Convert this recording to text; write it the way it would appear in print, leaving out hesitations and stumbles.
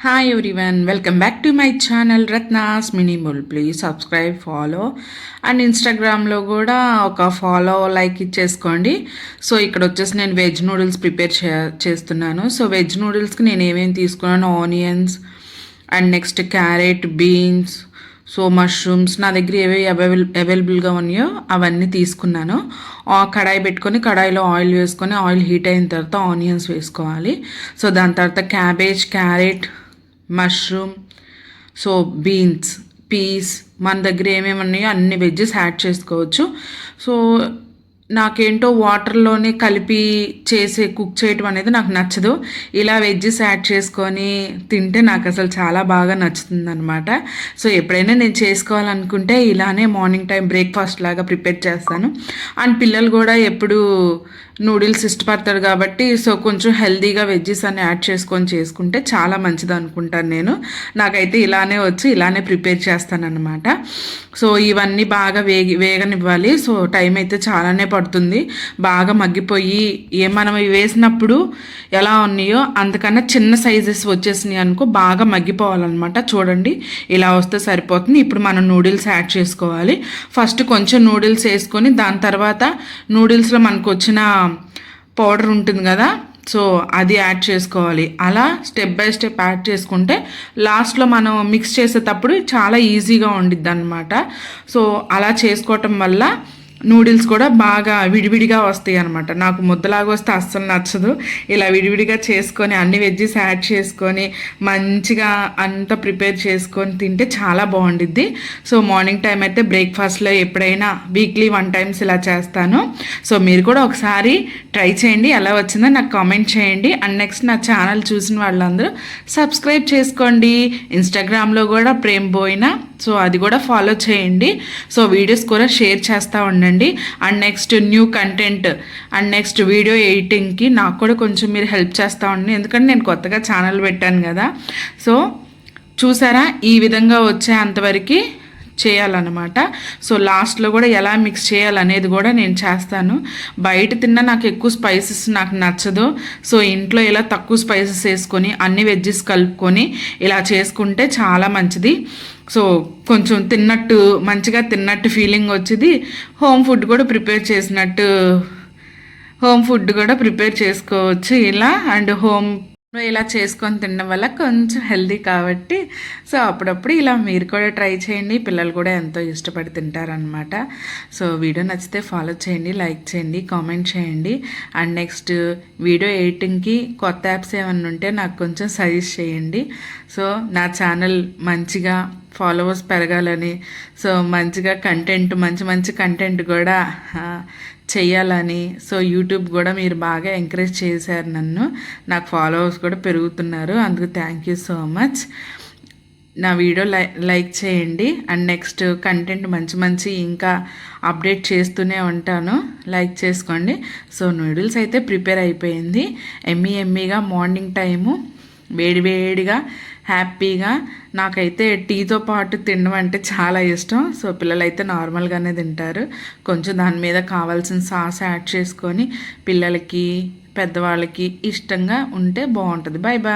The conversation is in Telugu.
Hi everyone, welcome back to my channel Ratna's Minimal. Please subscribe, follow and ఇన్స్టాగ్రామ్లో కూడా ఒక ఫాలో లైక్ ఇచ్చేసుకోండి. సో ఇక్కడ వచ్చేసి నేను వెజ్ నూడిల్స్ ప్రిపేర్ చేస్తున్నాను. సో వెజ్ నూడిల్స్కి నేను ఏమేమి తీసుకున్నాను, onions and next carrot, beans, so mushrooms నా దగ్గర ఏవి అవైలబుల్గా ఉన్నాయో అవన్నీ తీసుకున్నాను. కడాయి పెట్టుకొని కడాయిలో ఆయిల్ వేసుకొని ఆయిల్ హీట్ అయిన తర్వాత ఆనియన్స్ వేసుకోవాలి. సో దాని తర్వాత cabbage, carrot, mushroom, so beans, peas, మన దగ్గర ఏమేమి ఉన్నాయో అన్ని వెజ్జెస్ యాడ్ చేసుకోవచ్చు. సో నాకేంటో వాటర్లోనే కలిపి కుక్ చేయటం అనేది నాకు నచ్చదు. ఇలా వెజ్జెస్ యాడ్ చేసుకొని తింటే నాకు అసలు చాలా బాగా నచ్చుతుంది అనమాట. సో ఎప్పుడైనా నేను చేసుకోవాలనుకుంటే ఇలానే మార్నింగ్ టైం బ్రేక్ఫాస్ట్ లాగా ప్రిపేర్ చేస్తాను. అండ్ పిల్లలు కూడా ఎప్పుడు నూడిల్స్ ఇష్టపడతాడు కాబట్టి సో కొంచెం హెల్తీగా వెజ్జెస్ అన్ని యాడ్ చేసుకుంటే చాలా మంచిది అనుకుంటాను నేను. నాకైతే ఇలానే ప్రిపేర్ చేస్తానన్నమాట. సో ఇవన్నీ బాగా వేగనివ్వాలి. సో టైం అయితే చాలానే పడుతుంది. బాగా మగ్గిపోయి మనం వేసినప్పుడు ఎలా ఉన్నాయో అంతకన్నా చిన్న సైజెస్ వచ్చేసినాయి అనుకో బాగా మగ్గిపోవాలన్నమాట. చూడండి ఇలా వస్తే సరిపోతుంది. ఇప్పుడు మనం నూడిల్స్ యాడ్ చేసుకోవాలి. ఫస్ట్ కొంచెం నూడిల్స్ వేసుకొని దాని తర్వాత నూడిల్స్లో మనకు వచ్చిన పౌడర్ ఉంటుంది కదా, సో అది యాడ్ చేసుకోవాలి. అలా స్టెప్ బై స్టెప్ యాడ్ చేసుకుంటే లాస్ట్లో మనం మిక్స్ చేసేటప్పుడు చాలా ఈజీగా ఉండిద్ది అనమాట. సో అలా చేసుకోవటం వల్ల నూడిల్స్ కూడా బాగా విడివిడిగా వస్తాయి అనమాట. నాకు ముద్దలాగా వస్తే అస్సలు నచ్చదు. ఇలా విడివిడిగా చేసుకొని అన్ని వెజ్జెస్ యాడ్ చేసుకొని మంచిగా అంతా ప్రిపేర్ చేసుకొని తింటే చాలా బాగుండిద్ది. సో మార్నింగ్ టైం అయితే బ్రేక్ఫాస్ట్లో ఎప్పుడైనా వీక్లీ 1 టైమ్స్ ఇలా చేస్తాను. సో మీరు కూడా ఒకసారి ట్రై చేయండి. ఎలా వచ్చిందో నాకు కామెంట్ చేయండి. అండ్ నెక్స్ట్ నా ఛానల్ చూసిన వాళ్ళందరూ సబ్స్క్రైబ్ చేసుకోండి. ఇన్స్టాగ్రామ్లో కూడా ప్రేమ్ బోయినా, సో అది కూడా ఫాలో చేయండి. సో వీడియోస్ కూడా షేర్ చేస్తూ ఉండండి. And next new content and next video ఎడిటింగ్కి నాకు కూడా కొంచెం మీరు హెల్ప్ చేస్తూ ఉండండి. ఎందుకంటే నేను కొత్తగా ఛానల్ పెట్టాను కదా. సో చూసారా ఈ విధంగా వచ్చే అంతవరకు చేయాలన్నమాట. సో లాస్ట్లో కూడా ఎలా మిక్స్ చేయాలనేది కూడా నేను చేస్తాను. బయట తిన్నా నాకు ఎక్కువ స్పైసెస్ నాకు నచ్చదు. సో ఇంట్లో ఇలా తక్కువ స్పైసెస్ వేసుకొని అన్ని వెజ్జెస్ కలుపుకొని ఇలా చేసుకుంటే చాలా మంచిది. సో కొంచెం మంచిగా తిన్నట్టు ఫీలింగ్ వచ్చింది. హోమ్ ఫుడ్ కూడా ప్రిపేర్ చేసుకోవచ్చు ఇలా. అండ్ ఇలా చేసుకొని తినడం వల్ల కొంచెం హెల్దీ కాబట్టి సో అప్పుడప్పుడు ఇలా మీరు కూడా ట్రై చేయండి. పిల్లలు కూడా ఎంతో ఇష్టపడి తింటారనమాట. సో వీడియో నచ్చితే ఫాలో చేయండి, లైక్ చేయండి, కామెంట్ చేయండి. అండ్ నెక్స్ట్ వీడియో ఎడిటింగ్కి కొత్త యాప్స్ ఏమన్నా ఉంటే నాకు కొంచెం సజెస్ట్ చేయండి. సో నా ఛానల్ మంచిగా ఫాలోవర్స్ పెరగాలని, సో మంచిగా మంచి కంటెంట్ కూడా చెయ్యాలని, సో యూట్యూబ్ కూడా మీరు బాగా ఎంకరేజ్ చేశారు నన్ను. నాకు ఫాలోవర్స్ కూడా పెరుగుతున్నారు. అందుకు థ్యాంక్ యూ సో మచ్. నా వీడియో లైక్ చేయండి. అండ్ నెక్స్ట్ కంటెంట్ మంచి ఇంకా అప్డేట్ చేస్తూనే ఉంటాను. లైక్ చేసుకోండి. సో నూడిల్స్ అయితే ప్రిపేర్ అయిపోయింది. ఎమ్మీగా మార్నింగ్ టైము వేడిగా హ్యాపీగా. నాకైతే టీతో పాటు తినడం అంటే చాలా ఇష్టం. సో పిల్లలైతే నార్మల్గానే తింటారు. కొంచెం దాని మీద కావాల్సిన సాస్ యాడ్ చేసుకొని పిల్లలకి పెద్దవాళ్ళకి ఇష్టంగా ఉంటే బాగుంటుంది. Bye bye.